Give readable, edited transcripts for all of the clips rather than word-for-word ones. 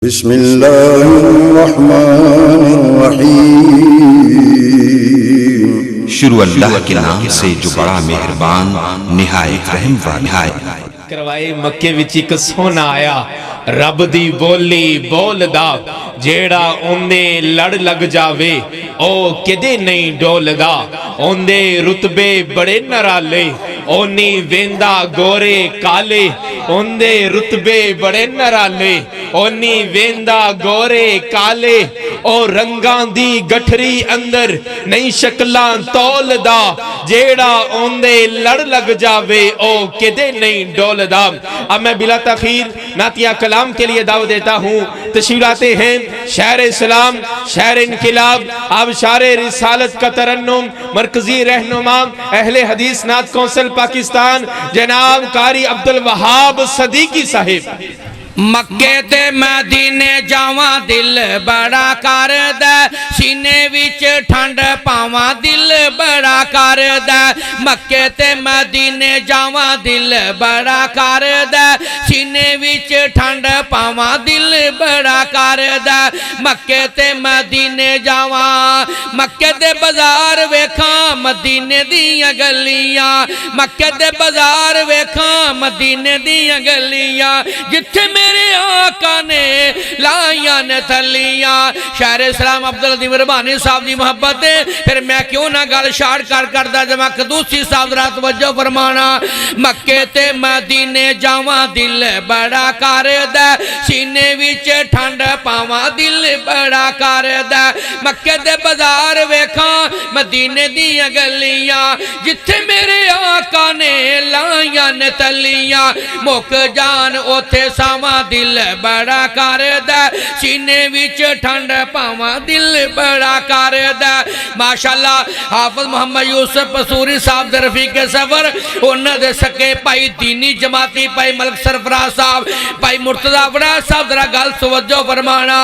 بسم اللہ الرحمن الرحیم۔ شروع اللہ کے نام سے جو بڑا مہربان نہایت رحم والا ہے۔ کروائے مکے وچ ایک سونا آیا، رب دی بولی بول دا، جیڑا اوندے لڑ لگ جاوے او کدے نہیں ڈول دا، اوندے رتبے بڑے نرالے اونی ویندا گورے کالے، اوندے رتبے بڑے نرالے اونی ویندا گورے کالے، او رنگاں دی گٹھری اندر نہیں شکلاں تول دا، جیڑا اوندے لڑ لگ جاوے او کدے نہیں ڈول دا۔ اب میں بلا تاخیر نعتیہ کلام کے لیے دعوت دیتا ہوں، تشریف لاتے ہیں شہر اسلام، شہر انقلاب، آبشار رسالت کا ترنم، مرکزی رہنما اہل حدیث نعت کونسل پاکستان جناب قاری عبدالوہاب صدیقی صاحب۔ مکے تے مدینے جاواں دل بڑا کر دے، سینے وچ ٹھنڈ پاواں دل بڑا کر دے، مکے تے مدینے جاواں دل بڑا کر دے، سینے وچ ٹھنڈ پاواں دل بڑا کر دے، مکے تے مدینے جاواں، مکے دے بازار ویکھاں مدینے دیاں گلیاں، مکے دے بازار ویکھاں مدینے دیاں گلیاں، جتھے میرے آقا نے لائیاں نے تھلیاں۔ شہر اسلام عبدالعظیم ربانی صاحب دی محبت ہے، پھر میں کیوں نہ گل شاڑ کردہ جمع قدوسی صاحب رات وجہ فرمانا۔ مکے تے مدینے جاواں دل بڑا کر دے، سینے وچ ٹھنڈ پاواں دل بڑا کر دے، مکے دے بازار ویکھاں مدینے دیاں گلیاں، جتھے میرے آقا نے لائیاں نے تھلیاں، مک جان اوتھے ساواں دل بڑا کر دے، سینے وچ ٹھنڈ پاواں دل بڑا کر دے۔ ماشاءاللہ حافظ محمد یوسف پسوری صاحب دے رفیق سفر، انہاں دے سکے پائی دینی جماعتی پائی ملک سرفراز صاحب، پائی مرتضی فراز صاحب ذرا گل توجہ فرمانا۔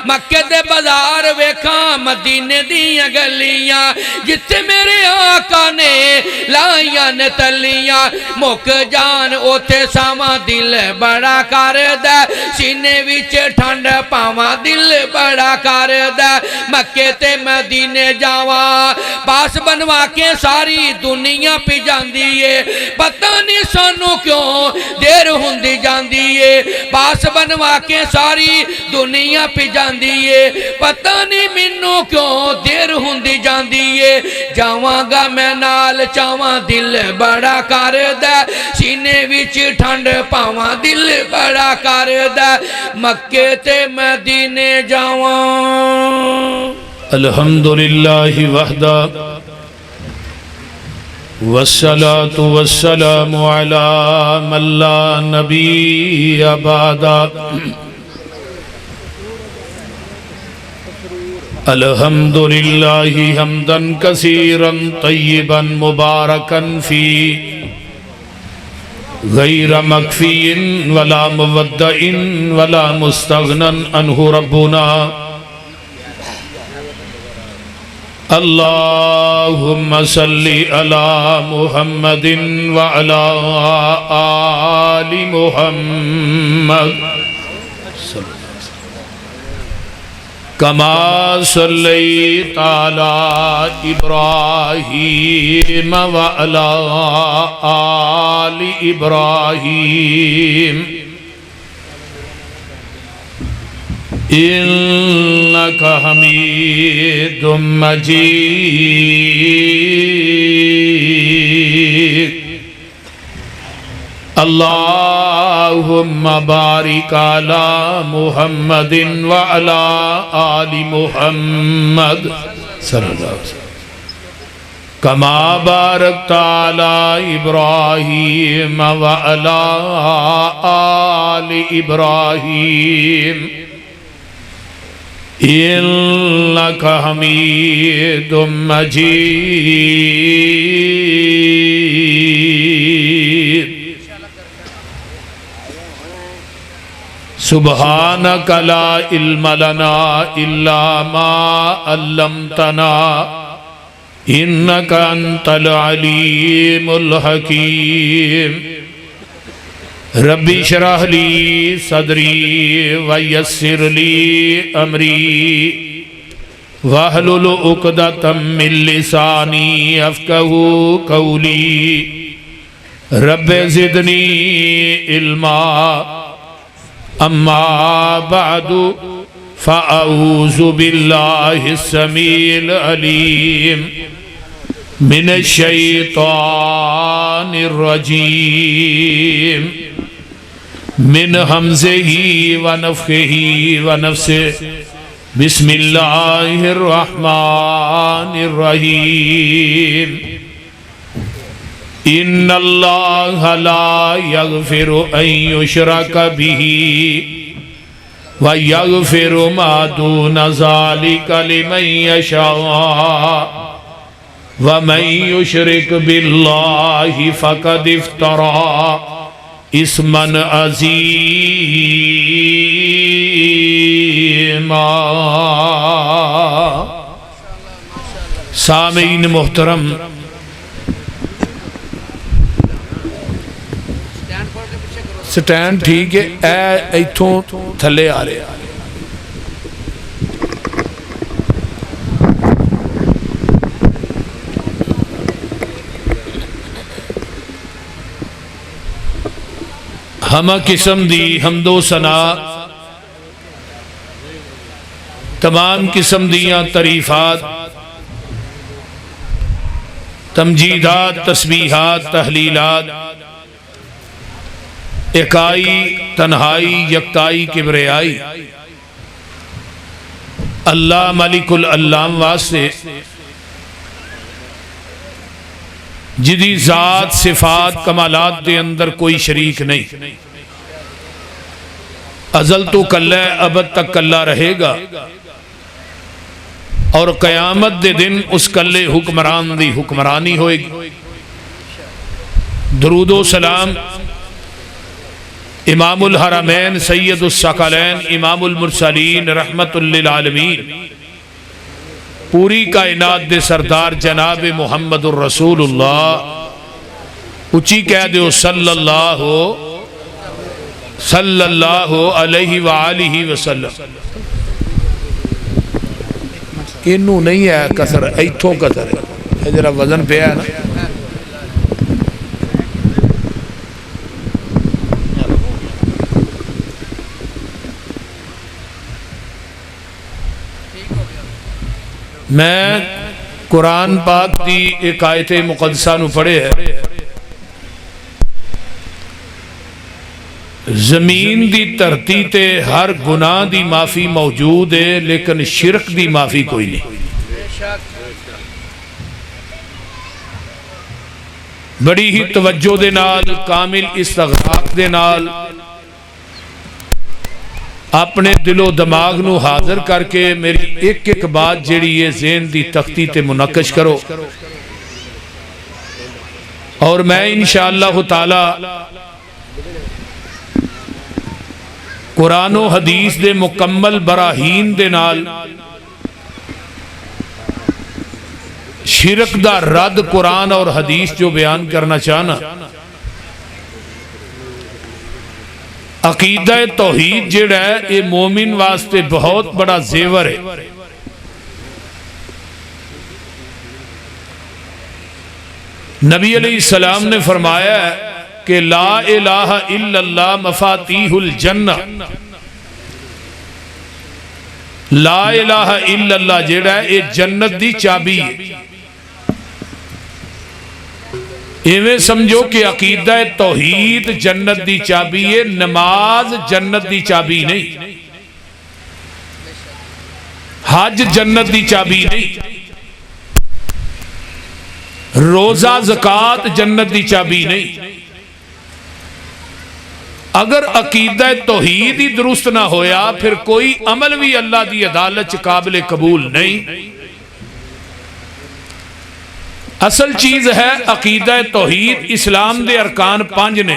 مکے دے بازار ویکھاں مدینے دیاں گلیاں، جتھے میرے آقا نے لائیاں نے تھلیاں، مک جان اوتھے ساواں دل بڑا کر دے، سینے وچ ٹھنڈ پاواں دل بڑا کر دے، مکے تے مدینے جاواں، پاس بنوا کے ساری دنیا پی جاندی ہے، پتہ نہیں سانو کیوں دیر ہوندی جاندی ہے، پاس بنوا کے ساری دنیا پی جاندی ہے، پتہ نہیں مینوں کیوں دیر ہوندی جاندی ہے، جاواں گا میں نال چاواں دل بڑا کر دے، سینے وچ ٹھنڈ پاواں دل بڑا کر دے، مکے تے مدینے جاواں۔ الحمدللہ وحدہ والصلاة والسلام علی من لا نبی بعدہ۔ الحمدللہ حمدا کثیرا طیبا مبارکا فی، غیر مکفی ولا مودع ولا مستغنا عنہ ربنا۔ اللہم صلی علی محمد وعلی آل محمد کما صلیت علی ابراہیم وعلی آل ابراہیم انکا حمید مجید۔ اللہم بارک علی محمد وعلی آل محمد صلی اللہ علیہ وسلم کما بارکت علی ابراہیم وعلی آل ابراہیم انکا حمید مجید۔ سبحانک لا علم لنا الا ما علمتنا انکا انت العلیم الحکیم۔ ربی شرح لی صدری ویسر لی امری واحلل عقدۃ من لسانی افقہوا قولی رب زدنی علما اما بعد فاعوذ باللہ السمیع العلیم من الشیطان الرجیم من حمزہ ونفخہ ونفثہ بسم اللہ الرحمن الرحیم ان اللہ لا یغفر ان یشرک بہ ویغفر ما دون ذلک لمن یشاء ومن یشرک باللہ فقد افترى اسما عظیما۔ سامعین محترم، سٹینڈ ٹھیک ہے، اے ایتھوں تھلے آ رہے ہمہ قسم دی حمد و ثنا، تمام قسم دیاں تعریفات، تمجیدات، تسبیحات، تحلیلات، اکائی، تنہائی، یکتائی، کبریائی اللہ ملک العلام واسطے جدی ذات صفات کمالات دے اندر کوئی شریک نہیں، ازل تو کلہ ابد تک کلہ رہے گا، اور قیامت دے دن اس کلے حکمران دی حکمرانی ہوئے گی۔ درود و سلام امام الحرمین سید الثقلین امام المرسلین رحمت للعالمین پوری کائنات دے سردار جناب محمد الرسول اللہ، اچھی کہہ دیو صلی اللہ علیہ وآلہ وسلم۔ انہوں نہیں ہے کسر، ایتھوں کسر ہے، ذرا وزن پہ ہے نا۔ میں قرآن پاک دی ایک آیت مقدسہ نو پڑھے ہے، زمین دی دھرتی تے ہر گناہ دی معافی موجود ہے، لیکن شرک دی معافی کوئی نہیں۔ بڑی ہی توجہ دے نال، کامل استغراق دے نال اپنے دل و دماغ نو حاضر کر کے میری ایک ایک بات جیڑی یہ ذہن دی تختی تے منعقش کرو، اور میں انشاءاللہ تعالی قرآن و حدیث دے مکمل براہین دے نال شرک دا رد قرآن اور حدیث جو بیان کرنا چاہنا۔ عقیدہ توحید جڑا ہے یہ مومن واسطے بہت بڑا زیور ہے۔ نبی علیہ السلام نے فرمایا ہے کہ لا الہ الا اللہ مفاتیح الجنہ، لا الہ الا اللہ جڑا ہے یہ جنت دی چابی ہے۔ ایویں سمجھو کہ عقیدہ توحید جنت دی چابی ہے، نماز جنت دی چابی نہیں، حج جنت دی چابی نہیں، روزہ زکوٰۃ جنت دی چابی نہیں۔ اگر عقیدہ توحید ہی درست نہ ہویا پھر کوئی عمل بھی اللہ دی عدالت قابل قبول نہیں۔ اصل چیز ہے عقیدہ توحید۔ اسلام دے ارکان 5 نے،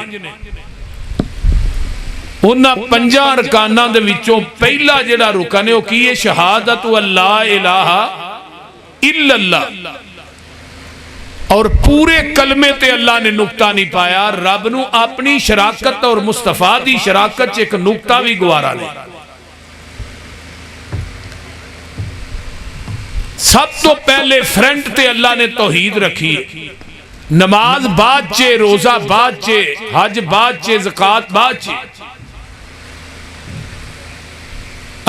انہاں 5 ارکاناں دے وچوں پہلا جڑا رکن ہے وہ کی ہے؟ شہادت اللہ الہ الا اللہ، اور پورے کلمے تے اللہ نے نقطہ نہیں پایا، رب نو اپنی شراکت اور مصطفیٰ دی شراکت ایک نقطہ بھی گوارا نہیں۔ سب تو پہلے فرنٹ تے اللہ نے توحید رکھی، نماز بعد چے، روزہ بعد چے، حج بعد چے، زکوٰۃ بعد چے۔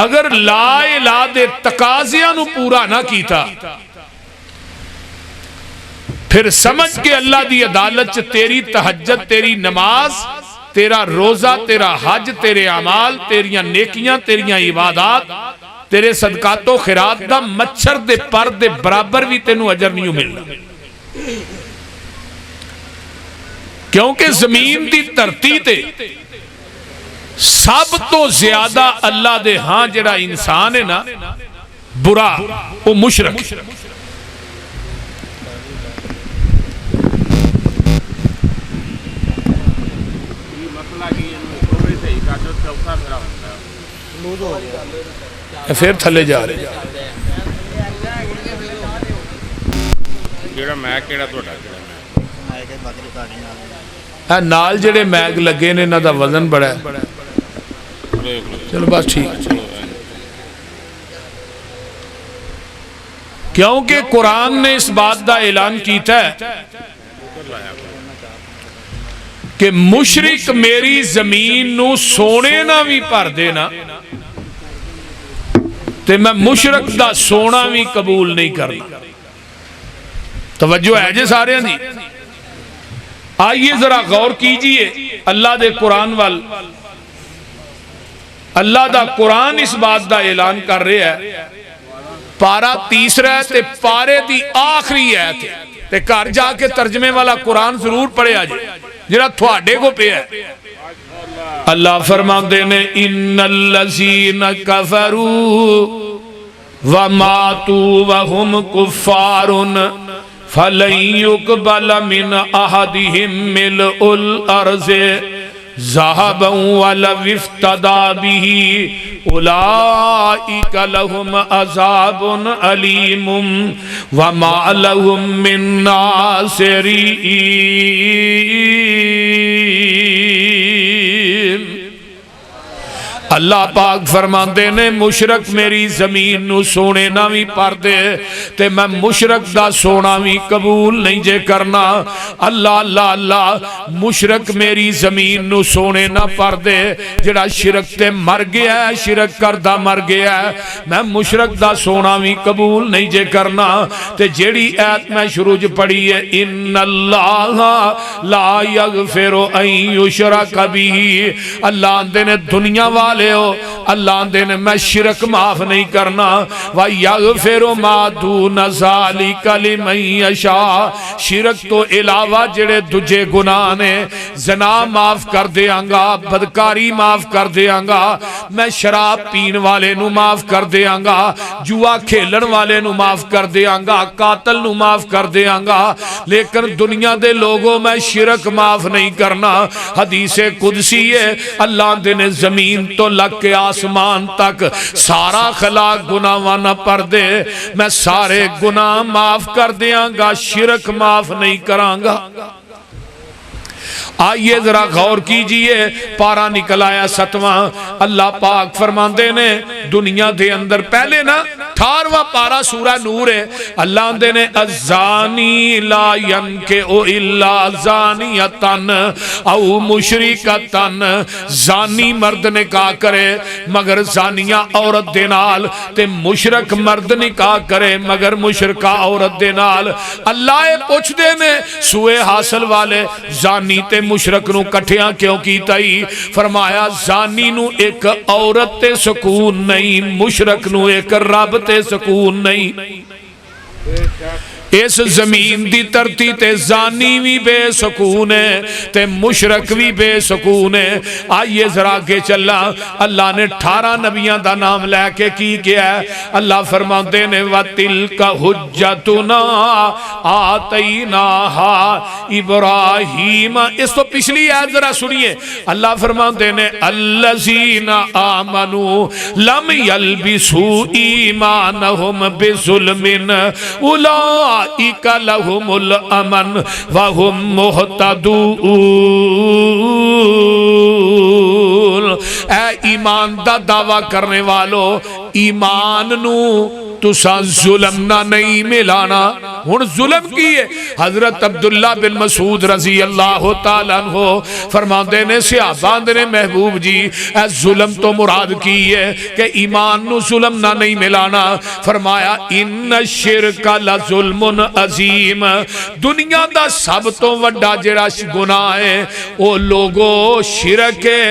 اگر لا الہ دے تقاضیاں نو پورا نہ کیتا پھر سمجھ کے اللہ دی عدالت چ تیری تہجد، تیری نماز، تیرا روزہ، تیرا حج، تیرے اعمال، تیریاں نیکیاں، تیریاں عبادات، تیرے صدقات و خیرات دا مچھر دے پر دے برابر بھی تینوں اجر نہیں ملنا، کیونکہ زمین دی دھرتی تے سب تو زیادہ اللہ دے ہاں جڑا انسان ہے نا برا، وہ مشرک۔ پھر تھلے جا رہے نال جڑے میگ لگے نے انہاں دا وزن بڑا ہے، چلو بس ٹھیک، کیونکہ قرآن نے اس بات دا اعلان کیتا ہے کہ مشرک میری زمین نو سونے نہ بھی پر دینا تے میں مشرک دا سونا بھی قبول نہیں کرنا۔ توجہ ہے جے سارے دی؟ آئیے ذرا غور کیجئے اللہ دے قرآن وال۔ اللہ دا قرآن اس بات دا اعلان کر رہے ہے، پارا تیسرا ہے تے پارے دی آخری ہے تے گھر جا کے ترجمے والا قرآن ضرور پڑھے آجے جڑا تھوڑے کو پہ ہے۔ اللہ فرماندے نے ان الذین کفروا وماتوا وهم کفار فلن يقبل من احدهم ملء الارض ذهبا ولو افتدى به اولئک لهم عذاب علیم وما لهم من ناصرین۔ اللہ پاک فرماندے نے مشرک میری زمین نو سونے نہ بھی پر دے تے میں مشرک دا سونا بھی قبول نہیں جے کرنا۔ اللہ اللہ اللہ، مشرک میری زمین نو سونے نہ پر دے، جڑا شرک تے مر گیا ہے، شرک کردہ مر گیا ہے، میں مشرک دا سونا بھی قبول نہیں جے کرنا۔ تے جیڑی ایت میں شروع پڑھی ہے ان اللہ لا یغفر ان یشرک بہ، اللہ اندے نے دنیا والے ہو، اللہ اندے نے میں شرک معاف نہیں کرنا، وَيَغْفِرُ مَا دُونَ ذَلِكَ لِمَن يَشَاءُ، شرک تو علاوہ جڑے دجے گناہ نے، زنا معاف کر دیاں گا، بدکاری معاف کر دیاں گا، میں شراب پین والے نو معاف کر دیاں گا، جوا کھیلن والے نو معاف کر دیاں گا، قاتل نو معاف کر دیاں گا، لیکن دنیا دے لوگوں میں شرک معاف نہیں کرنا۔ حدیث قدسی ہے، اللہ دے نے زمین تو لگ کے آسمان تک سارا خلاق گناہ نہ پر دے، میں سارے گناہ معاف کر دیاں گا، شرک معاف نہیں کراں گا۔ آئیے ذرا غور کیجئے، پارا نکل آیا 7واں۔ اللہ پاک فرماندے نے دنیا دے اندر پہلے نا 18واں پارا سورہ نور ہے، اللہ دے نے الزانی لا ینکئ الا زانیتن او مشرکتن، زانی مرد نکاح کرے مگر زانیہ عورت دے نال، تے مشرک مرد نکاح کرے مگر مشرکہ عورت دے نال۔ اللہ پوچھ دے نے سوئے حاصل والے زانی تے مشرک نو کٹھیاں کیوں کیتا ہی؟ فرمایا زانی نو ایک عورت تے سکون نہیں، مشرک نو ایک رب تے سکون نہیں۔ اس زمین دی ترتی تے زانی بھی بے سکون ہے تے مشرک بھی بے سکون ہے۔ آئیے ذرا کے چلا، اللہ نے 18 نبیاں دا نام لے کے کی کیا ہے؟ اللہ فرماتے نے وَتِلْكَ حُجَّتُنَا آتَيْنَاهَا إِبْرَاهِيمَ۔ اس تو پچھلی آیت ذرا سنیے، اللہ فرماتے نے الَّذِينَ آمَنُوا لَمْ يَلْبِسُوا إِيمَانَهُمْ بِظُلْمٍ أُولَٰئِكَ اولئک لہم الامن وہم مہتدون۔ اے ایمان دا دعویٰ کرنے والو، ایمان نو تساں ظلم نہ نہیں ملانا۔ ہن ظلم کی ہے؟ حضرت عبداللہ بن مسعود رضی اللہ تعالیٰ عنہ فرماندے نے صحابہ نے محبوب جی اے ظلم تو مراد کی ہے کہ ایمان نو ظلم نہ نہیں ملانا۔ فرمایا ان الشرک لظلم عظیم، دنیا دا سب تو وڈا جڑا گناہ ہے او لوگو شرک ہے۔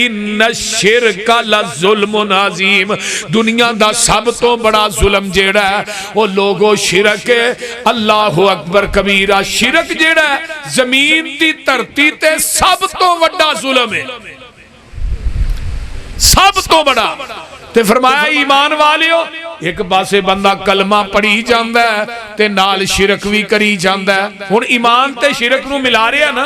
ان الشرک لظلم عظیم، دنیا دا سب تو بڑا ظلم جیڑا ہے وہ لوگو شرک ہے۔ اللہ اکبر کبیرہ، شرک جیڑا ہے زمین دی دھرتی تے سب تو بڑا ظلم ہے، سب تو بڑا۔ تے فرمایا ایمان والیو، ایک پاسے بندہ کلمہ پڑھی جاندا ہے تے نال شرک بھی کری جاندا ہے۔ ہن ایمان تے شرک نو ملا رہے ہیں نا،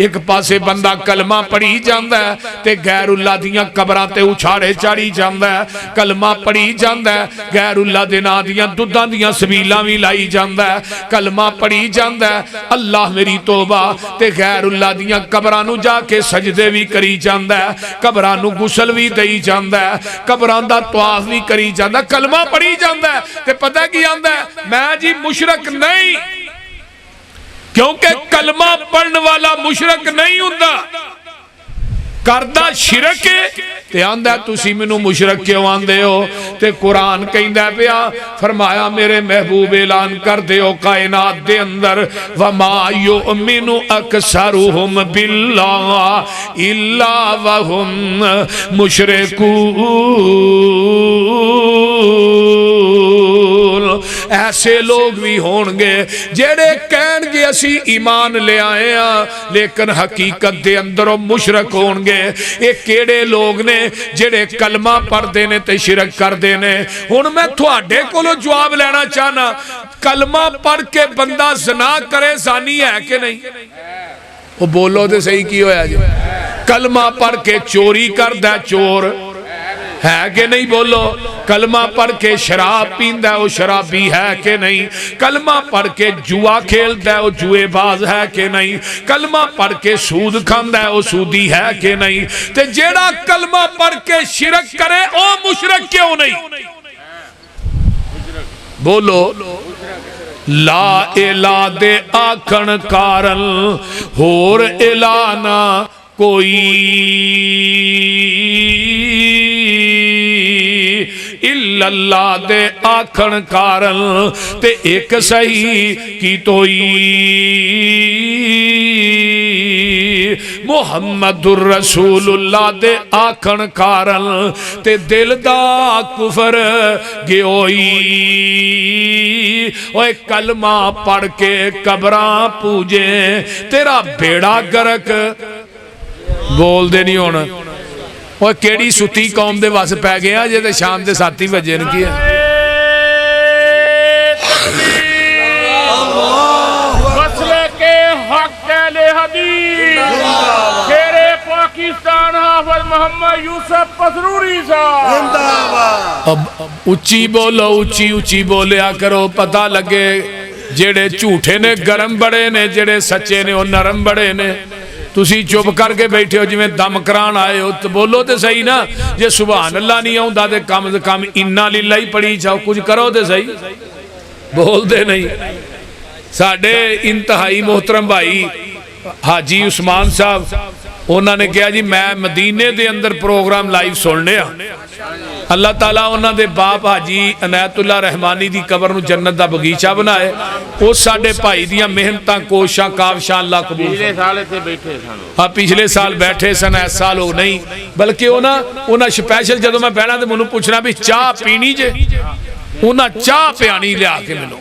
ایک پاسے بندہ کلمہ پڑھی جاندا ہے تے غیر اللہ دیاں قبراں تے اچھاڑے چاڑی جاندا ہے، کلمہ پڑھی جاندا ہے غیر اللہ دے ناں دیاں دودھاں دیاں سبیلاں وی لائی جاندا ہے، کلمہ پڑھی جاندا ہے اللہ میری توبہ تے غیر اللہ دیاں قبراں نو جا کے سجدے وی کری جاندا ہے، قبراں نو غسل وی دئی جاندا ہے، قبراں دا طواف وی کری جاندا ہے، کلمہ پڑھی جاندا ہے تے پتہ کی آندا ہے میں جی مشرک نہیں، کیونکہ کلمہ پڑھن والا مشرک نہیں ہوندا، کردہ شرک ہے تے آندہ تسی منو مشرک کیوں آندے ہو؟ تے قرآن کہندہ پیا فرمایا میرے محبوب اعلان کر دے ہو کائنات دے اندر وَمَا يُؤْمِنُ أَكْثَرُهُمْ بِاللَّهِ إِلَّا وَهُمْ مُشْرِكُونَ۔ ایسے لوگ بھی ہونگے جیڑے کہن گے اسی ایمان لے آئے ہیں لیکن حقیقت دے اندر مشرک ہونگے۔ ایک کیڑے لوگ نے جڑے کلمہ پڑھ دینے تے شرک کر دینے۔ ہن میں تھوڑے کولو جواب لینا چاہنا، کلمہ پڑھ کے بندہ زنا کرے زانی ہے کہ نہیں؟ وہ بولو دے صحیح کی ہویا جی؟ کلمہ پڑھ کے چوری کر دے چور ہے کہ نہیں؟ بولو کلمہ پڑھ کے شراب پیندہ ہے وہ شرابی ہے کہ نہیں؟ کلمہ پڑھ کے جوا کھیلتا ہے وہ جوے باز ہے کہ نہیں؟ کلمہ پڑھ کے سود کھاندا ہے وہ سودی ہے کہ نہیں؟ تے جیڑا کلمہ پڑھ کے شرک کرے او مشرک کیوں نہیں؟ بولو لا الہ دے آکھن کارن ہور الہ نہ کوئی الا اللہ دے آکھن کارن تے ایک صحیح کی توئی محمد الرسول اللہ دے آکھن کارن تے دل دا کفر گیوئی۔ اوے کلمہ پڑھ کے قبراں پوجے تیرا بیڑا گرک بول دے نہیں ہونا۔ اور کیڑی ستی قوم دے واسے پہ گیا جے دے شام دے ساتھی بجے نے کیا مسئلے کے حق اہل حدیث شیر پاکستان حافظ محمد یوسف پسروری صاحب۔ اب اچھی بولو اچھی اچھی بولیا کرو پتہ لگے جڑے جھوٹے نے گرم بڑے نے جڑے سچے نے وہ نرم بڑے نے۔ تسی چپ کر کے بیٹھے ہو جی میں دم کران آئے ہو تو بولو تے صحیح نا، جے سبحان اللہ نہیں ہوں دے کم سے کم انا للہ ہی پڑھی جاؤ کچھ کرو تے صحیح، بول دے نہیں۔ ساڑھے انتہائی محترم بھائی حاجی عثمان صاحب انہوں نے کہا جی میں مدینے دے اندر پروگرام لائیو سننے ہاں، اللہ تعالیٰ انہوں دے باپ حاجی عنایت اللہ رحمانی دی قبر نو جنت دا بغیچہ بنائے، وہ ساڑھے پائی دیاں محنتاں کوشاں کاوشاں اللہ قبول۔ پچھلے سال سے بیٹھے سن، ہاں پچھلے سال بیٹھے سن، اس سال ہو نہیں، بلکہ انہاں سپیشل جدوں میں بہنا تے منوں پوچھنا بھی چاہ پینی جے، انہاں چاہ پیانی لیا کے ملو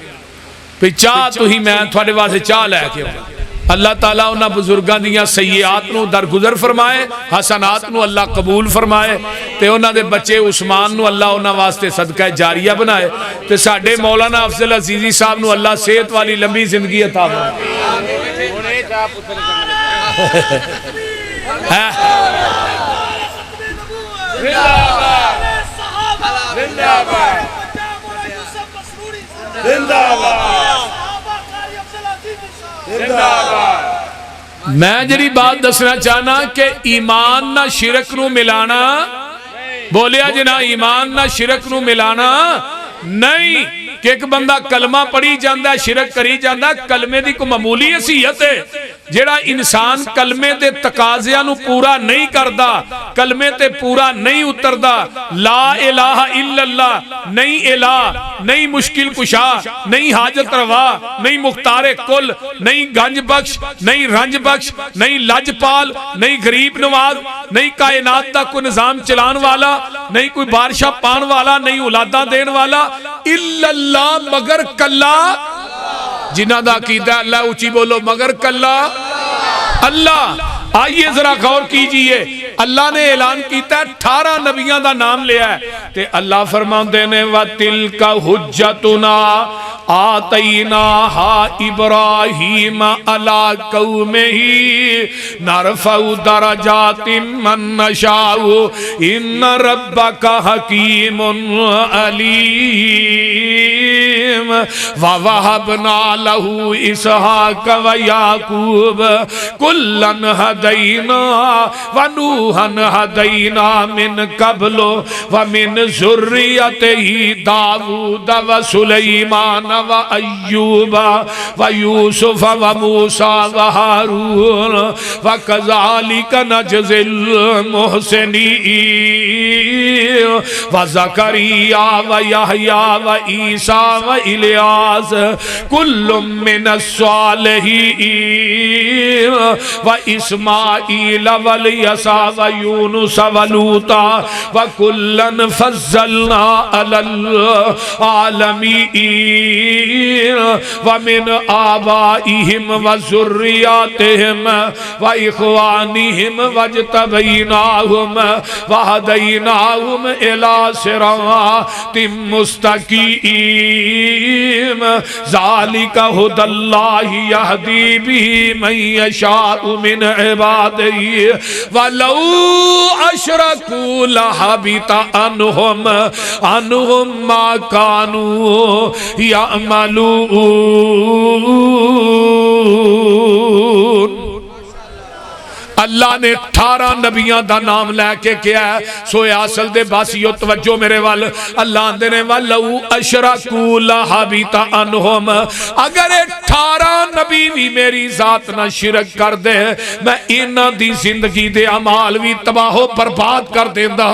بھی چاہ تو ہی میں تھوڑے واسے چاہ لے کے ہوں۔ اللہ تعالیٰ انہاں بزرگاں دیاں سیئات نو درگزر فرمائے، حسنات نو اللہ قبول فرمائے، تے انہاں دے بچے عثمان نو اللہ انہاں واسطے صدقہ جاریہ بنائے، تے ساڑھے مولانا افضل عزیزی صاحب نو اللہ صحت والی لمبی زندگی عطا فرمائے۔ میں جڑی بات دسنا چاہنا کہ ایمان نہ شرک نو ملانا، بولیا جنا ایمان نہ شرک نو ملانا نہیں کہ ایک بندہ کلمہ پڑھی جاندہ ہے شرک کری جاندہ ہے، کلمے دی کو معمولی حیثیت ہے جڑا انسان کلمے دے تقاضیاں نو پورا نہیں کردا، کلمے تے پورا نہیں اتردا، لا الہ الا اللہ نہیں الہ، نہیں مشکل کشا، نہیں حاجت روا، نہیں مختار کل، نہیں گنج بخش، نہیں رنج بخش، نہیں لج پال، نہیں غریب نواز، نہیں کائنات دا کوئی نظام چلان والا، نہیں کوئی بارشاہ پان والا، نہیں اولادہ دین والا، الا اللہ مگر کلا، جنہ دا عقیدہ اللہ اونچی بولو مگر کلا اللہ۔ آئیے ذرا غور کیجئے، اللہ نے اعلان کیتا ہے 18 نبیوں دا نام لیا ہے تے اللہ فرماندے نے وَتِلْكَ حُجَّتُنَا آتَيْنَاهَا إِبْرَاهِيمَ عَلَىٰ قَوْمِهِ نَرْفَعُ دَرَجَاتٍ مَّن نَّشَاءُ إِنَّ رَبَّكَ حَكِيمٌ عَلِيمٌ وَوَهَبْنَا لَهُ إِسْحَاقَ وَيَعْقُوبَ كُلًّا هَدَيْنَا وَنُوحًا هَدَيْنَا مِن قَبْلُ وَمِن ذُرِّيَّتِهِ دَاوُودَ وَسُلَيْمَانَ وَأَيُّوبَ وَيُوسُفَ وَمُوسَى وَهَارُونَ وَكَذَلِكَ نَجْزِي الْمُحْسِنِينَ وَزَكَرِيَّا وَيَحْيَى وَعِيسَى وَإِلْيَاسَ كُلٌّ مِّنَ الصَّالِحِينَ وَإِسْمَاعِيلَ وَالْيَسَعَ وَيُونُسَ وَلُوطًا وَكُلًّا فَضَّلْنَا عَلَى الْعَالَمِينَ وَمِنْ آبَائِهِمْ وَذُرِّيَّاتِهِمْ وَإِخْوَانِهِمْ وَاجْتَبَيْنَاهُمْ وَهَدَيْنَاهُمْ إِلَى صِرَاطٍ مُسْتَقِيمٍ ذَلِكَ هُدَى اللَّهِ يَهْدِي بِهِ مَن يَشَاءُ مِنْ عِبَادِهِ وَلَوْ أَشْرَكُوا لَحَبِطَ عَنْهُمْ مَا كَانُوا يَعْمَلُونَ۔ اللہ نے 18 نبیاں دا نام لے کے کیا ہے سویا اصل دے باسیو توجہ میرے وال اللہ اندے نے وَلَوْ أَشْرَكُوا لَحَبِطَ عَنْهُمْ، اگر 18 نبی بھی میری ذات نہ شرک کر دے میں انہاں دی زندگی دے اعمال بھی تباہ و برباد کر دیندا۔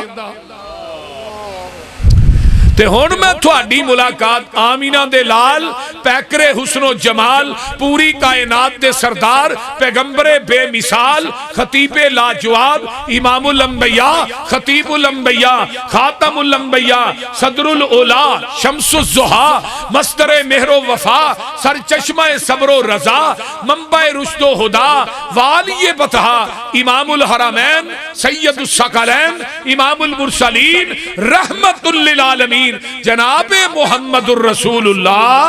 تے ہون میں تھوڑی ملاقات آمینہ دے لال پیکر حسن و جمال پوری کائنات دے سردار پیغمبر بے مثال خطیب لاجواب امام الانبیاء خطیب الانبیاء خاتم الانبیاء صدر الاولا شمس الزہا مصدر مہر و وفا سر چشمہ صبر و رضا منبع رشد و ہدا والی بطحا امام الحرمین سید الثقلین امام المرسلین رحمت للعالمین جناب محمد الرسول اللہ۔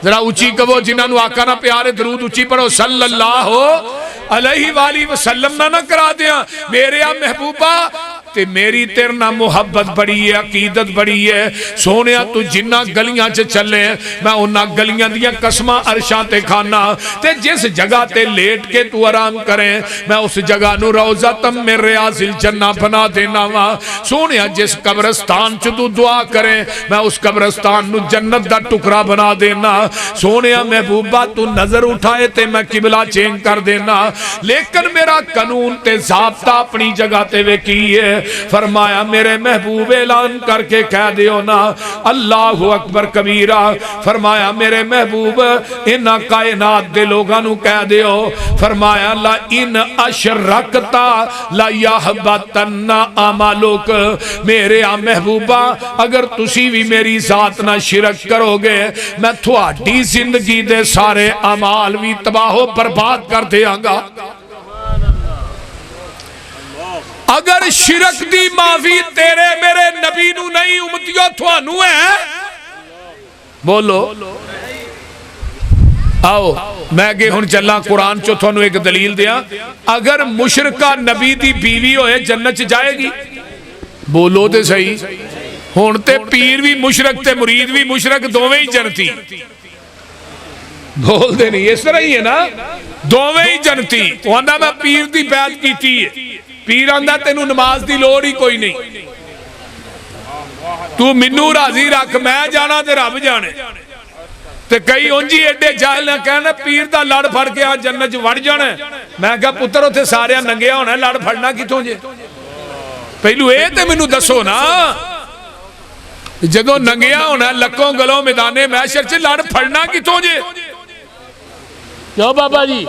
ذرا اونچی کہو جنہاں نو آقا نہ پیارے درود اونچی پڑھو صلی اللہ علیہ وآلہ وسلم نہ کرا دیا میرے محبوبہ تے میری تیرے نہ محبت بڑی ہے عقیدت بڑی ہے سونیا تو جنہ گلیاں چ چلے میں انہاں گلیاں دیا قسمہ عرشاں تے کھانا تے جس جگہ تے لیٹ کے تو آرام کریں میں اس جگہ نو روزہ تم میں ریاض الجنہ بنا دینا وا سونیا جس قبرستان چ تو دعا کریں میں اس قبرستان نو جنت دا ٹکڑا بنا دینا سونیا محبوبہ تو نظر اٹھائے تے میں قبلہ چینج کر دینا لیکن میرا قانون تے ضابطہ اپنی جگہ تے وے کی ہے فرمایا میرے محبوب اعلان کر کے کہہ دیو نا اللہ اکبر کبیرہ فرمایا میرے محبوب انہا کائنات دے لوگاں نو کہہ دیو فرمایا لا ان اشرکتا لا یحبطن اعمالک میرے محبوبہ اگر تسی بھی میری ذات نہ شرک کرو گے میں تھوڑی زندگی دے سارے اعمال بھی تباہ و برباد کر دیاں گا۔ اگر شرک دی معافی تیرے میرے نبی نو نہیں امتیو تھوانو ہے بولو آؤ میں گے ہن چلا قرآن چو تھوانو ایک دلیل دیا اگر مشرکہ نبی دی بیوی ہوئے جنت جائے گی بولو دے صحیح ہون تے پیر بھی مشرک تے مرید بھی مشرک دوویں ہی جنتی بول دے نہیں اس طرح ہی ہے نا دوویں ہی جنتی وہ آندا میں پیر دی بیعت کیتی ہے پیر آندا تینوں نماز دی لوڑ ہی کوئی نہیں تو منو راضی رکھ میں جانا تے رب جانے تے کئی انجی ایڈے جاہل نہ کہنا پیر دا لڑ پھڑ کے آج جنت وڑ جانا میں کہا پتر ہوتے سارے ننگیا ہونا لڑ پھڑنا کتوں جے پہلو اے تے منو دسو نا جدو ننگیا ہونا لکوں گلوں میدانے محشر چ لڑ پھڑنا کتوں جے کیوں بابا جی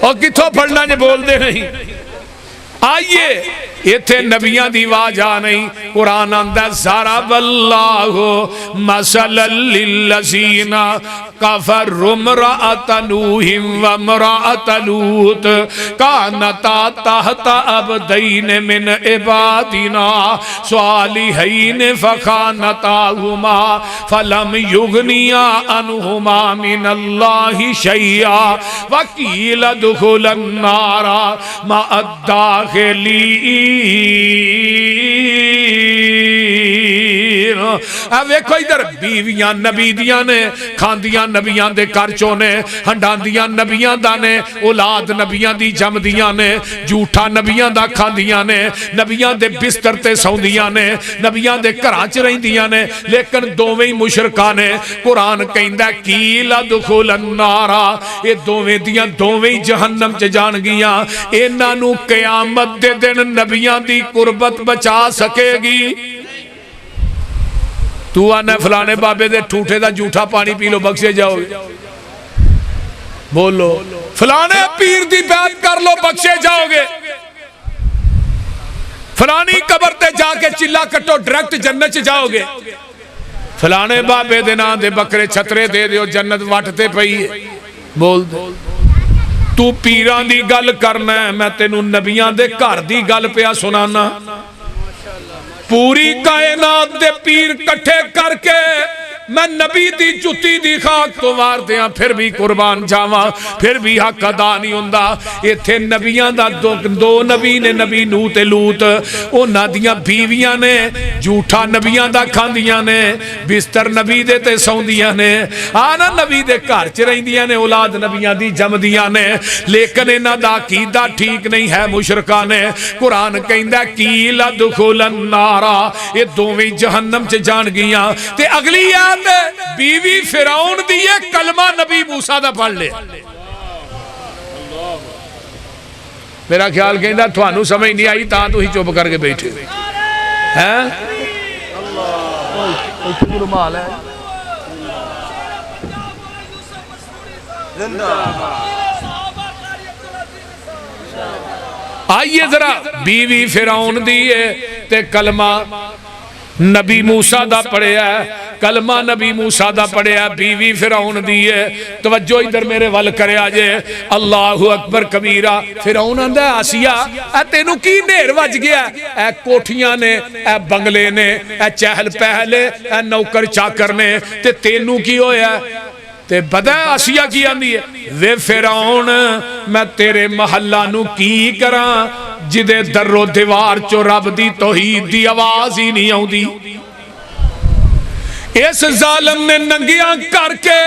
اور کتوں پھڑنا جے بول دے نہیں آئیے یہ تھے نبیاں دی واجہ نہیں قرآن اندر ضرب اللہ مثلا للذین کفروا امرأۃ نوح وامرأۃ لوط کانتا تحت عبدین من عبادنا صالحین فخانتاہما فلم یغنیا عنہما من اللہ شیئا وقیل ادخلا النار مع الداخلین ویکھو ادھر بیویاں نبی دیاں نے کھاندیاں نبیاں دے کرچوں نے ہنڈاندیاں نبیاں دا نے اولاد نبیاں دی جم دیاں نے جھوٹا نبیاں دا کھاندیاں نے نبیاں دے بستر تے سوندیاں نے نبیاں دے گھراں چ رہندیاں نے لیکن دوویں ہی مشرکاں نے قرآن کہندا قیل ادخل النار اے دوویں دیاں دوویں جہنم چ جان گیاں انہاں نو قیامت دے دن نبیاں دی قربت بچا سکے گی تو آنا فلانے بابے دے ٹھوٹے دا جھوٹا پانی پی لو بخشے جاؤ گے بولو فلانے پیر دی بیعت کر لو بخشے جاؤ گے فلانی قبر تے جا کے چلا کٹو ڈائریکٹ جنت جاؤ گے فلانے بابے دے نا دے بکرے چھترے دے دیو جنت وٹتے پئی ہے بول دے تو پیران دی گل کرنا ہے میں تینوں نبیاں دے گھر دی گل پیا سنانا پوری کائنات دے پیر کٹھے کر کے میں نبی دی جتی دی خاک تو وار دیاں پھر بھی قربان جاواں پھر بھی حق ادا نہیں ہوندا ایتھے نبیاں دا دو نبی نے نبی نوح تے لوط انہاں دیاں بیویاں نے جھوٹا نبیاں دا کھاندیاں نے بستر نبی دے تے سوندیاں نے آنا نبی دے گھر چ رہندیاں نے اولاد نبیاں دی جمدیاں نے لیکن انہاں دا عقیدہ ٹھیک نہیں ہے مشرکاں نے قرآن کہندا قیل ادخل النار یہ دوویں جہنم چ جان گیاں تے اگلی بیوی فرعون دیئے کلمہ نبی موسیٰ دا پڑھ لے میرا خیال کہندہ توانو سمجھ نہیں آئی تاں تو ہی چوپ کر کے بیٹھے ہیں آئیے ذرا بیوی فرعون دیئے تے کلمہ نبی موسیٰ دا پڑھے ہے کلمہ نبی موسیٰ دا پڑھے ہے بیوی فرعون دیئے توجہ ادھر میرے ول کرے آجے اللہ اکبر کبیرہ فرعون اندہ آسیہ اے تینوں کی نیر وج گیا اے کوٹھیاں نے اے بنگلے نے اے چہل پہلے اے نوکر چاکر نے تے تینوں کی ہویا تے بدہ آسیہ کی آندی ہے وے فرعون میں تیرے محلہ نو کی کراں جدے در و دیوار چو رب دی توحید دی آواز ہی نہیں آؤں دی اس ظالم نے ننگیاں کر کے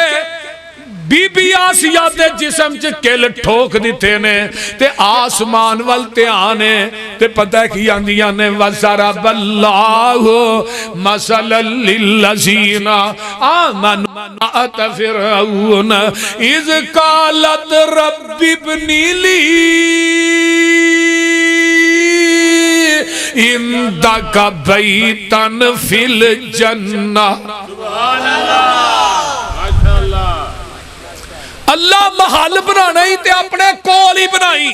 بی بی آسیہ دے جسم چ کل ٹھوک دیتے نے تے آسمان والتے آنے تے پتہ کی آندیاں نے وَضَرَبَ اللَّهُ مَثَلًا لِلَّذِينَ آمَنُوا امرأة فرعون اذ قالت رب ابن لي عندك بيتا في الجنة اللہ محل بنانا ہی تے اپنے کول ہی بنائی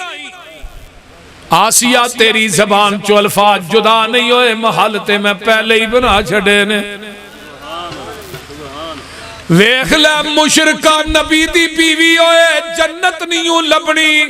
آسیہ تیری زبان چو الفاظ جدا نہیں ہوئے محل تے میں پہلے ہی بنا چھڑے نے ویخ لے مشرکہ نبی دی بیوی ہوئے جنت نہیں ہوں لبنی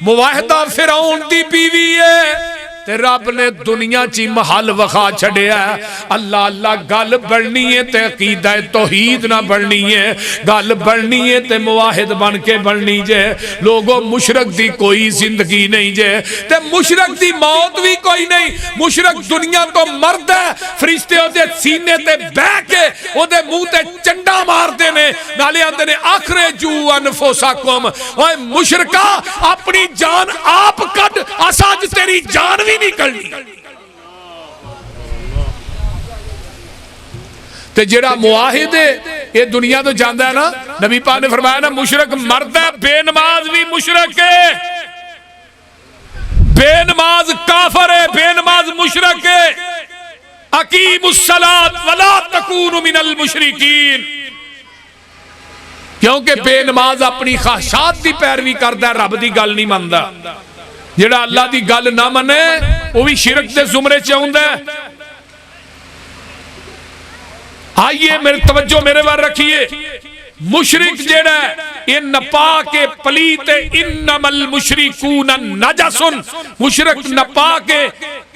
مواحدہ فرعون دی بیوی ہے تے رب نے دنیا چی محل وخا چھڑیا ہے. اللہ اللہ گل بڑھنی ہے تے عقیدہ توحید نہ بڑھنی ہے, گل بڑھنی ہے تے مواحد بن کے بڑھنی جے. لوگوں مشرک دی کوئی زندگی نہیں جے تے مشرک دی موت بھی کوئی نہیں. مشرک دنیا تو مرد ہے, فرشتے او دے سینے تے بہ کے او دے منہ تے چنڈا مار دے نے, نالے آندے نے اخرجو انفسکم. اوے مشرکا اپنی جان آپ کٹ, اساج تیری جان بھی نہیں کرنی. تے جڑا معاہد ہے یہ دنیا تو جاندا ہے نا, نبی پاک نے فرمایا نا مشرک مرد ہے, بے نماز بھی مشرک ہے, بے نماز کافر ہے, بے نماز مشرک ہے. اقیم الصلاۃ ولا تکونوا من المشرکین. کیونکہ بے نماز اپنی خواہشات دی پیروی کردا ہے, رب دی گل نہیں مندا. جڑا اللہ دی گل نہ منے وہ بھی شرک دے زمرے چ آوندا ہے. آئیے میرے توجہ میرے بار رکھیے. مشرک جیڑا ہے یہ نپاک پلیت, انما المشرکون نجس. مشرک نپاک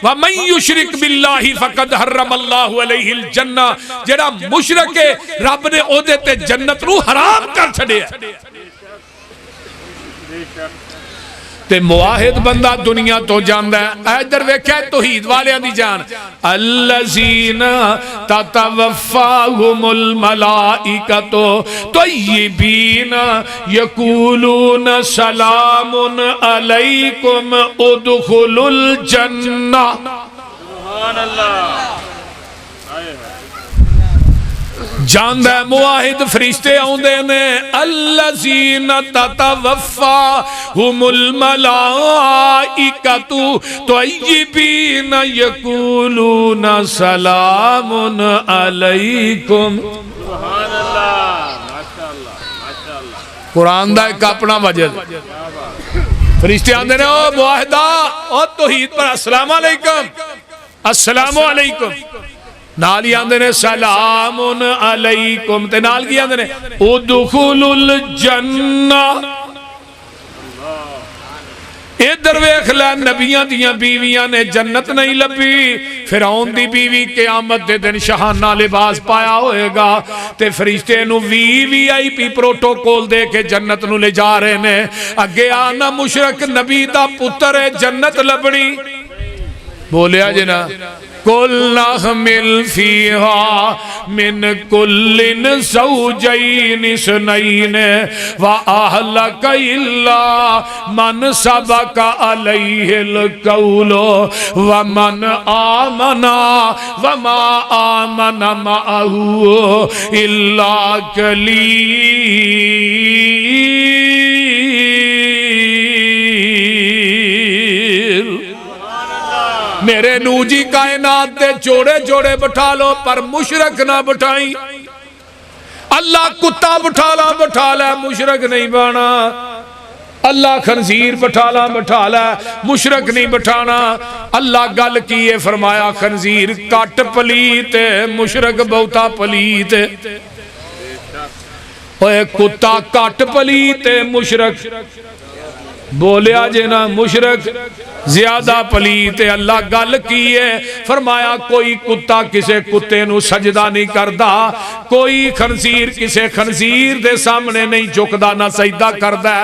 ومن یشرک باللہ فقد حرم اللہ علیہ الجنہ. جیڑا مشرک ہے رب نے او دے تے جنت نو حرام کر چھڑیا. تے معاہد بندہ دنیا تو جاندا ہے. ادھر ویکھیا توحید والیاں دی جان, الذین تتوفاہم الملائکۃ طیبین یقولون سلام علیکم ادخلوا الجنہ. سبحان اللہ. جاندہ معاہد فرشتے آؤندے نے, الذین تتوفاہم الملائکۃ طیبین یقولون سلام علیکم. سبحان اللہ. ماشاءاللہ ماشاءاللہ. قرآن دا ایک اپنا وجہ. فرشتے آندے نے او معاہدہ او توحید پر السلام علیکم, السلام علیکم. نالی آندے نے سلام علیکم, تے نال کی آندے نے ادخلوا الجنہ. ادھر ویکھ لے نبیاں دیاں بیویاں نے جنت نہیں لبھی. فرعون دی بیوی قیامت دے دن شہانہ لباس پایا ہوئے گا تے فرشتے نو وی آئی پی پروٹوکول دے کے جنت نو لے جا رہے نے. اگے آنا مشرک نبی دا پتر ہے جنت لبنی. بولیا جنا قُلْ نَحْمِلْ فِيهَا مِنْ كُلٍّ زَوْجَيْنِ اثْنَيْنِ وَأَهْلَكَ إِلَّا مَنْ سَبَقَ عَلَيْهِ الْقَوْلُ وَمَنْ آمَنَ وَمَا آمَنَ مَعَهُ إِلَّا قَلِيلٌ. میرے نوجی کائنات دے جوڑے جوڑے بٹھا لو پر مشرک نہ بٹھائیں. اللہ کتا بٹھا لا مشرک نہیں بانا. اللہ خنزیر بٹھا لا مشرک نہیں بٹھانا. اللہ گل کیے فرمایا خنزیر کٹ پلیت مشرک بہتا پلیت. اوے کتا کٹ پلیت مشرک بولیا جنا مشرک زیادہ پلیت. اللہ گل کی ہے فرمایا کوئی کتا کسے کتے نو سجدہ نہیں کردا, کوئی خنزیر کسے خنزیر دے سامنے نہیں جھکدا نہ سجدہ کردا,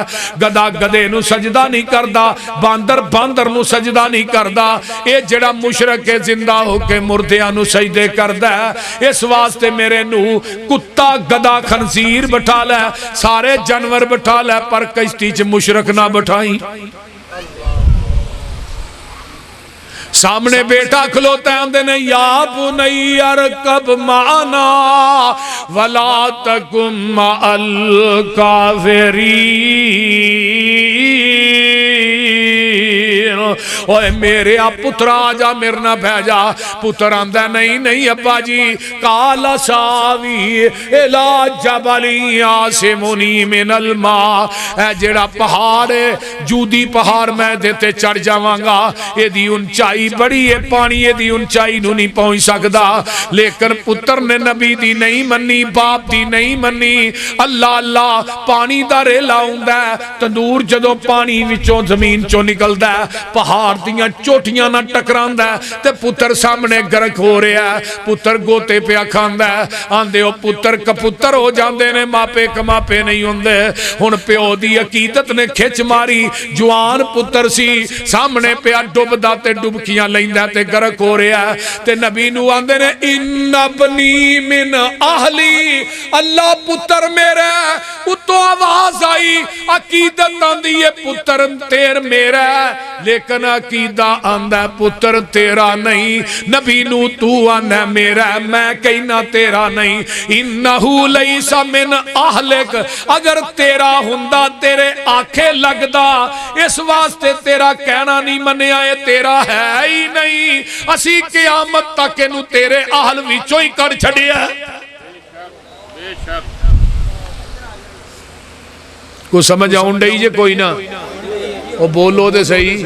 گدا گدے نو سجدہ نہیں کردا, باندر باندر نو سجدہ نہیں کردا. اے جڑا مشرک ہے زندہ ہو کے مردیاں نو سجدے کردا ہے. اس واسطے میرے نو کتا گدا خنزیر بٹھا لے, سارے جانور بٹھا لے پر کشتی چ مشرک نہ بٹھائیں. سامنے بیٹا کھلوتا ہے اندے نے یا بنی ارکب معنا ولا تکم مع الکافرین. اوے میرے پتر آجا میرے نہ بھیجا. پتر آندہ نہیں ابا جی. قال ساوی الى جبل یعصمنی من الماء. اے جڑا پہاڑ ہے جودی پہاڑ میں دیتے چڑھ جاواں گا. یہ دی اونچائی بڑی ہے, پانی دی اونچائی نو نہیں پہنچ سکدا. لیکن پتر نے نبی دی نہیں منی, باپ دی نہیں منی. اللہ اللہ پانی دا ریلا ہوندا ہے, تندور جدوں پانی وچوں زمین چوں نکلدا ہے, پہاڑ دیاں چوٹیاں نہ ٹکراندا ہے تے پتر سامنے گرک ہو رہا ہے پتر گوتے پیا کھاندا ہے آندے او پتر کپتر ہو جاندے نے ماپے کماپے نہیں ہوندے ہن پیو دی عقیدت نے کھچ ماری جوان پتر سی سامنے پیا ڈبدا تے ڈبکیاں لیندا تے گرک ہو رہا ہے تے نبی نو آندے نے ان ابنی من اہلی اللہ پتر میرا اتو آواز آئی عقیدت آندی ہے پتر تیر میرا لیکن عقیدہ آندہ پتر تیرا نہیں نبی نو تو آنا میرا میں کہنا تیرا نہیں انہو لیسا من اہلک اگر تیرا ہندہ تیرے آنکھیں لگدا اس واسطے تیرا کہنا نہیں منے آئے تیرا ہے ہی نہیں اسی قیامت تک انہوں تیرے اہل وچوں ہی کر چھڑے ہے بے شک کو سمجھ آؤں ڈائی جے کوئی نہ وہ بولو دے صحیح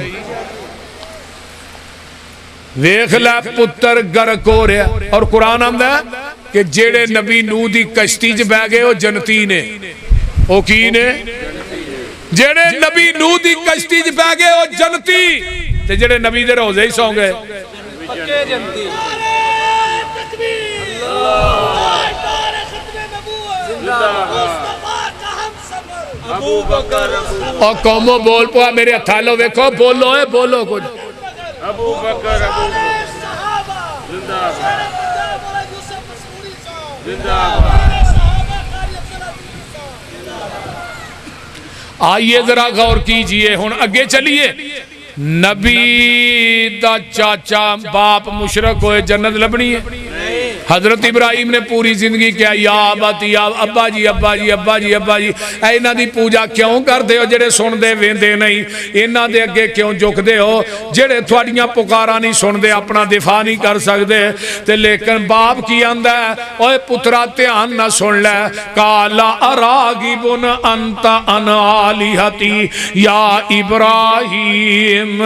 ویخ لے پتر گرک ہو رہا اور قرآن آمدہ ہے کہ جیڑے نبی نو دی کشتی جے بہ گئے ہو جنتی نے او کی نے جیڑے نبی نو دی کشتی جے بہ گئے ہو جنتی تے جیڑے نبی دے روزے ہی سو گئے پکے جنتی ابو بکر اور قوموں بول پوا میرے اتھالو ویکھو بولو ہے بولو کچھ ابو بکر زندہ آئیے ذرا غور کیجئے ہن اگے چلیے نبی دا چاچا باپ مشرک ہوئے جنت لبنی ہے حضرت ابراہیم نے پوری زندگی کیا یا آباتی یا ابا جی ابا جی ابا جی ابا جی اینا دی پوجا کیوں کر دے ہو جڑے سن دے ویندے نہیں اینا دے اگے کیوں جھک دے ہو جڑے تھوڑیاں پکارا نہیں سن دے اپنا دفاع نہیں کر سکدے تے لیکن باپ کی آندہ ہے اوے پترا دھیان نہ سن لے کالا اراغبن انت عن آلہتی یا ابراہیم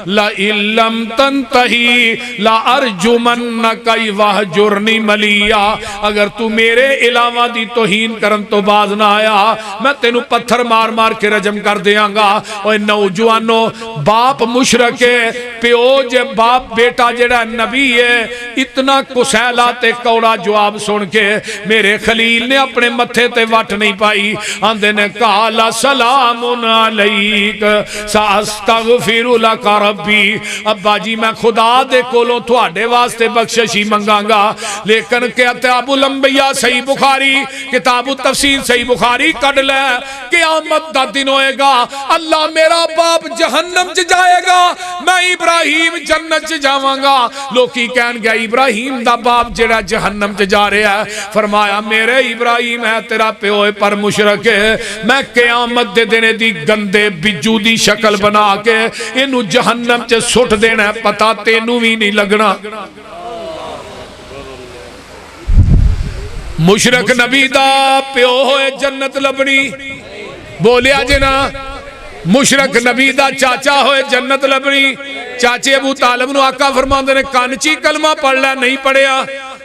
لئن لم تنتہی لأرجمنک وہجرنی ملیا اگر تو میرے علاوہ دی توہین کرن تو باز نہ آیا میں تینوں پتھر مار مار کے رجم کر دیاں گا اوہ نوجوانو باپ مشرک ہے پیو جے باپ بیٹا جڑا نبی ہے اتنا کسیلا تے کوڑا جواب سن کے میرے خلیل نے اپنے متھے تے وٹ نہیں پائی آندے نے کالا سلام علیک ساستغفر لک ربی ابا جی میں خدا دے کولوں تھوڑے واسطے بخششی منگاں گا لیکن کتاب الانبیاء صحیح بخاری کتاب التفسیر صحیح بخاری کڑ لے قیامت دا دن ہوئے گا اللہ میرا باپ جہنم چ جائے گا میں ابراہیم جنت چ جاواں گا لوکی کہن گیا ابراہیم دا باپ جڑا جہنم چ جا رہا ہے فرمایا میرے ابراہیم ہے تیرا پیوئے پر مشرک ہے میں قیامت دے دینے دی گندے بجو دی شکل بنا کے انہوں جہنم چ سٹ دینا ہے پتا تینوں بھی نہیں لگنا مشرک نبی دا پیو ہوئے جنت لبنی بولیا جنا مشرک نبی دا چاچا ہوئے جنت لبنی چاچے ابو طالب نو آقا فرماندے نے کانچی کلمہ پڑھ لے نہیں پڑھیا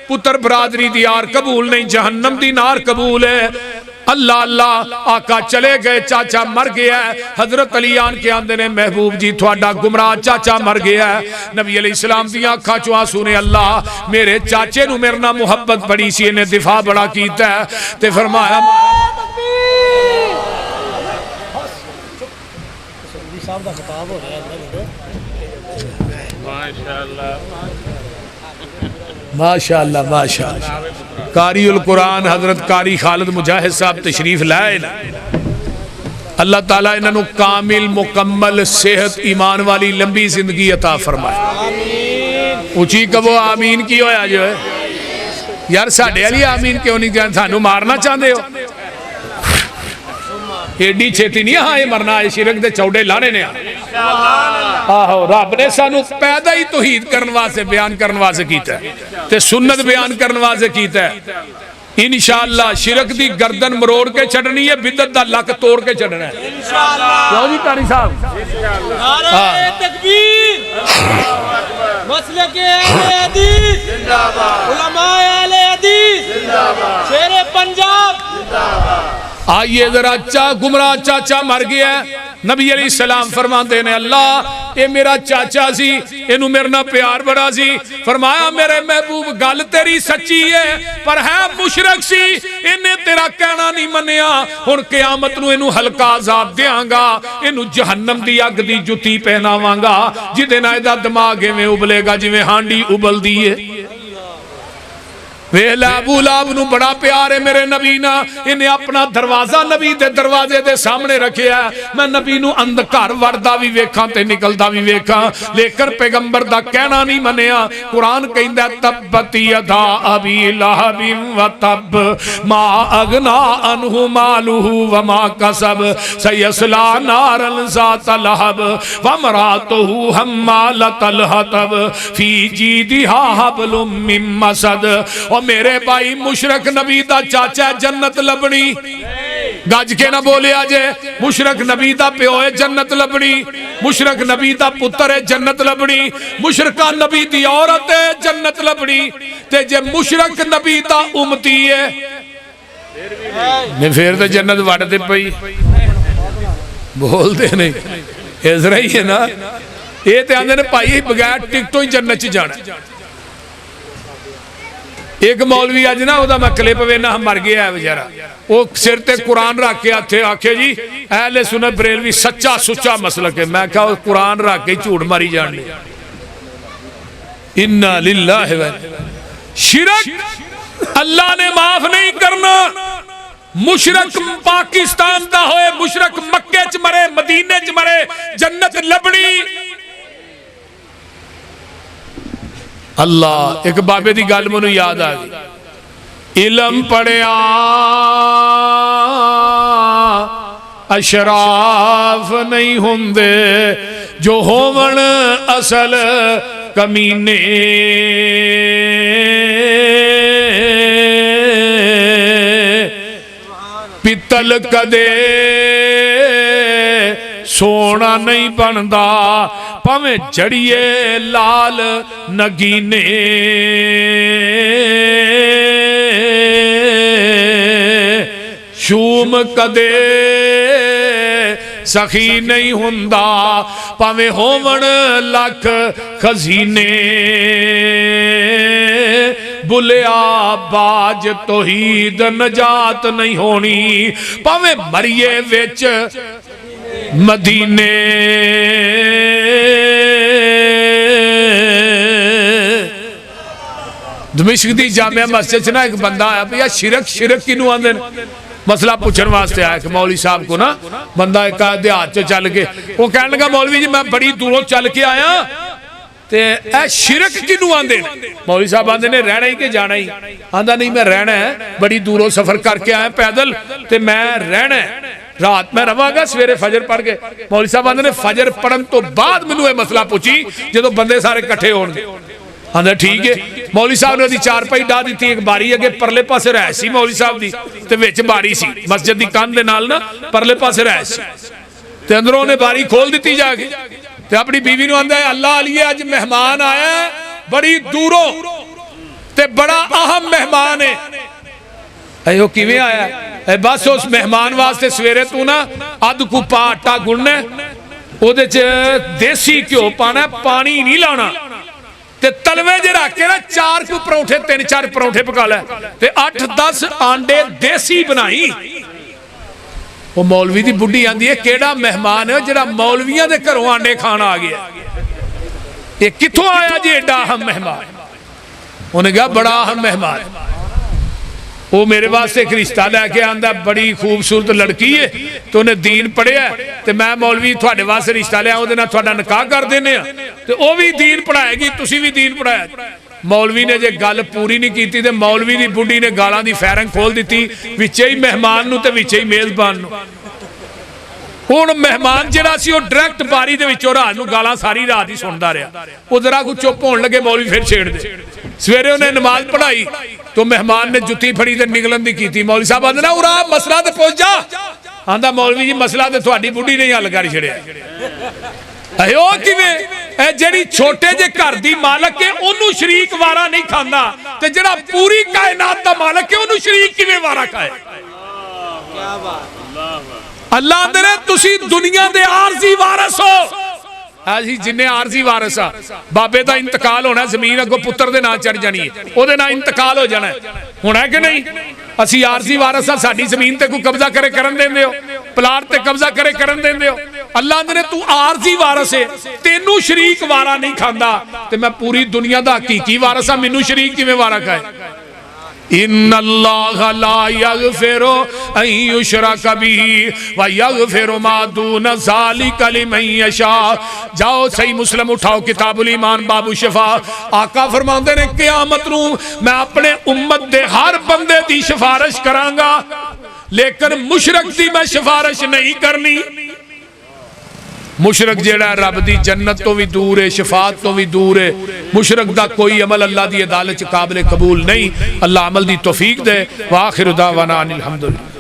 پتر برادری دی آر قبول نہیں جہنم دی نار قبول ہے اللہ اللہ آقا چلے گئے چاچا مر گیا ہے حضرت علی آن کے آندے نے محبوب جی تھوڑا گمراہ چاچا مر گیا ہے نبی علیہ السلام دی آنکھا چوہاں سنے اللہ میرے چاچے نو میرنا محبت بڑی سی انہیں دفاع بڑا کیتا ہے تے فرمایا ماشاءاللہ ماشاءاللہ قاری القرآن حضرت قاری خالد مجاہد صاحب تشریف لائے اللہ تعالیٰ انہوں کامل مکمل صحت ایمان والی لمبی زندگی عطا فرمائے اونچی کبو آمین کی ہویا جو ہے یار ساڑھے علی آمین کیوں نہیں جان تھانو مارنا چاہتے ہو ایڈی چھیتی نہیں ہاں یہ مرنا ہے شرک دے چوڑے لانے نے آہو رب نے سانو پیدا ہی توحید کرنوا سے بیان کرنوا سے کیتا ہے تے سنت بیان کرنوا سے کیتا ہے انشاءاللہ شرک دی گردن مروڑ کے چڑھنی ہے بدت دا لک توڑ کے چڑھنا ہے کیوں جی کاری صاحب نعرہ تکبیر مسلک اہل حدیث علماء اہل حدیث شیر پنجاب آئیے ذرا گمراہ چاچا مر گیا ہے نبی علیہ السلام فرماندے نے اللہ اے میرا چاچا سی اینو میرے نال پیار بڑا سی فرمایا میرے محبوب گل تیری سچی ہے پر ہے مشرک سی انہیں تیرا کہنا نہیں منیا ہن قیامت نو اینو ہلکا عذاب دیاں گا اینو جہنم دی اگ دی جُتی پہناواں گا جدے نال دا دماغ میں ابلے گا جویں ہانڈی ابل دی ہے ویلا ابو لہب نو بڑا پیار ہے میرے نبی نا انہیں اپنا دروازہ نبی دے دروازے دے سامنے رکھیا ہے میں نبی نو اندکار وردہ بھی ویکھاں تے نکلدا بھی ویکھاں لیکن پیغمبر دا کہنا نہیں منیا قرآن کہندا تبت یدا ابی لہب و تب ما اغنا عنہ مالہ وما کسب سیصلی نارا ذات لہب وامرأتہ حمالۃ الحطب فی جیدہا حبل من مسد میرے بھائی مشرک نبی دا چاچا جنت لبنی گج کے نہ بولے آجے مشرک نبی دا پیو ہے جنت لبنی مشرک نبی دا پتر ہے جنت لبنی مشرکہ نبی دی عورت ہے جنت لبنی تے جے مشرک نبی دا امتی ہے نہیں پھر تو جنت وڑ دے پئی بول دے نہیں ایزرہ ہی ہے نا یہ تے آندے نے پائی بغیر ٹکٹوں ہی جنت چ جانا ایک مولوی آج نا دا میں کلپ وینا ہم مر گیا ہے بجارہ وہ سر تے قرآن رکھ کے آتے آکھے جی اہل سنت بریلوی سچا سچا مسلک ہے میں کہا قرآن رکھ کے جھوٹ ماری جان لیا انا للہ و شرک اللہ نے معاف نہیں کرنا مشرک پاکستان دا ہوئے مشرک مکے چ مرے مدینے چ مرے جنت لبنی اللہ ایک بابے دی گل منو یاد آ گئی علم پڑھیا اشراف نہیں ہوندے جو ہون اصل کمینے پتل کدے سونا نہیں بندا پاویں جڑیے لال نگینے شوم کدے سخی نہیں ہوندا پاویں ہون لکھ خزینے بلیا باج توحید نجات نہیں ہونی پاویں مریے وچ مدینے دمشق دی جامعہ مسجد چنا ایک بندہ آیا بھئی شرک کی نو آندے مسئلہ پوچھن واسطے آیا کہ مولوی صاحب کو نا بندہ ایک دیہات چل کے وہ کہنے لگا مولوی جی میں بڑی دوروں چل کے آیا تے اے شرک کی نو آندے مولوی صاحب آندے نے رہنا ہی کہ جانا ہی آندہ نہیں میں رہنا ہے بڑی دوروں سفر کر کے آیا پیدل تے میں رہنا ہے رات میں رواں گا سویرے فجر پڑھ کے مولوی صاحب آندے نے فجر پڑھن تو بعد میں یہ مسئلہ پوچھی جدو بندے سارے کٹھے ہون گے آندہ ٹھیک ہے مولوی صاحب نے دی چار پائی ڈا دی تھی ایک باری اگے پرلے پاسے رہ سی مولوی صاحب دی تے ویچ باری سی مسجد دی کان دے نال نا پرلے پاسے رہ سی تے اندروں نے باری کھول دیتی جا کے تے اپنی بیوی نو آندہ ہے اللہ علیہ آج مہمان آیا ہے بڑی دوروں تے بڑا اہم مہمان ہے ایو کیویں آیا ہے بس اس مہمان واسطے سویرے تو نا اد کو پا آٹا گڑنا او دے دیسی کیوں پانا پانی نہیں لانا تے تلوے جے رکھ کے نا 4 کو پروٹھے 3-4 پروٹھے پکا لے تے 8-10 آنڈے دیسی بنائی وہ مولوی دی بڑی آندی ہے کیڑا مہمان ہے جڑا مولویاں دے گھروں آنڈے کھانا آ گیا یہ کتھوں آیا جی ایڈا اہم مہمان انہیں کہا بڑا اہم مہمان وہ میرے واسطے ایک رشتہ لے کے آندہ بڑی خوبصورت لڑکی ہے تو انہیں دین پڑھے ہے تو میں مولوی تھوڑے واسطے رشتہ لے آؤں دینا تھوڑا نکاح کر دینے ہیں تو وہ بھی دین پڑھائے گی تسی بھی دین پڑھائے مولوی نے جے گل پوری نہیں کیتی تے مولوی دی بڑی نے گالاں دی فیرنگ کھول دیتی وچے ہی مہمان نو تے وچے ہی میزبان نو ہن مہمان جڑا سی او ڈائریکٹ باری دے وچوں رات نو گالاں ساری رات ہی سندا رہیا او ذرا کو چپ ہون لگے مولوی پھر چھیڑ دے سویرے انہیں نماز پڑھائی تو مہمان نے جتی پھڑی تے نگلن دی کیتی مولوی صاحب آندے نا اورا مسئلہ تے پہنچ جا آندا مولوی جی مسئلہ تے تہاڈی بڈھی نے حل کر چھڑیا اے او کیویں اے جڑی چھوٹے جے گھر دی مالک ہے اونوں شریک وارا نہیں کھاندا تے جڑا پوری کائنات دا مالک ہے اونوں شریک کیویں وارا کھائے کیا بات اللہ دے تسی دنیا دے عارضی وارث ہو. جی جنہیں عارضی وارث آ بابے دا انتقال ہونا زمین اگو پتر دے نام چڑھ جانی ہے او دے نام انتقال ہو جانا ہونا ہے کہ نہیں. اسی عارضی وارث آ ساڈی زمین تے کوئی قبضہ کرے کرن دیندے ہو پلاٹ تے قبضہ کرے کرن دیندے ہو. اللہ نے تو عارضی وارث ہے تینوں شریک وارا نہیں کھاندا تے میں پوری دنیا دا حقیقی وارث ہاں مینوں شریک کیویں وارا کھائے. ان اللہ لا یغفر ان یشرک به ویغفر ما دون ذلک لمن یشاء. جاؤ صحیح مسلم اٹھاؤ کتاب الایمان باب الشفاء. آقا فرماندے نے قیامت نو میں اپنے امت دے ہر بندے دی سفارش کراں گا لیکن مشرک دی میں سفارش نہیں کرنی. مشرک جیڑا ہے رب دی جنت تو بھی دور ہے شفاعت تو بھی دور ہے. مشرک دا کوئی عمل اللہ دی عدالت قابل قبول نہیں. اللہ عمل دی توفیق دے. وآخر دعوانا الحمدللہ.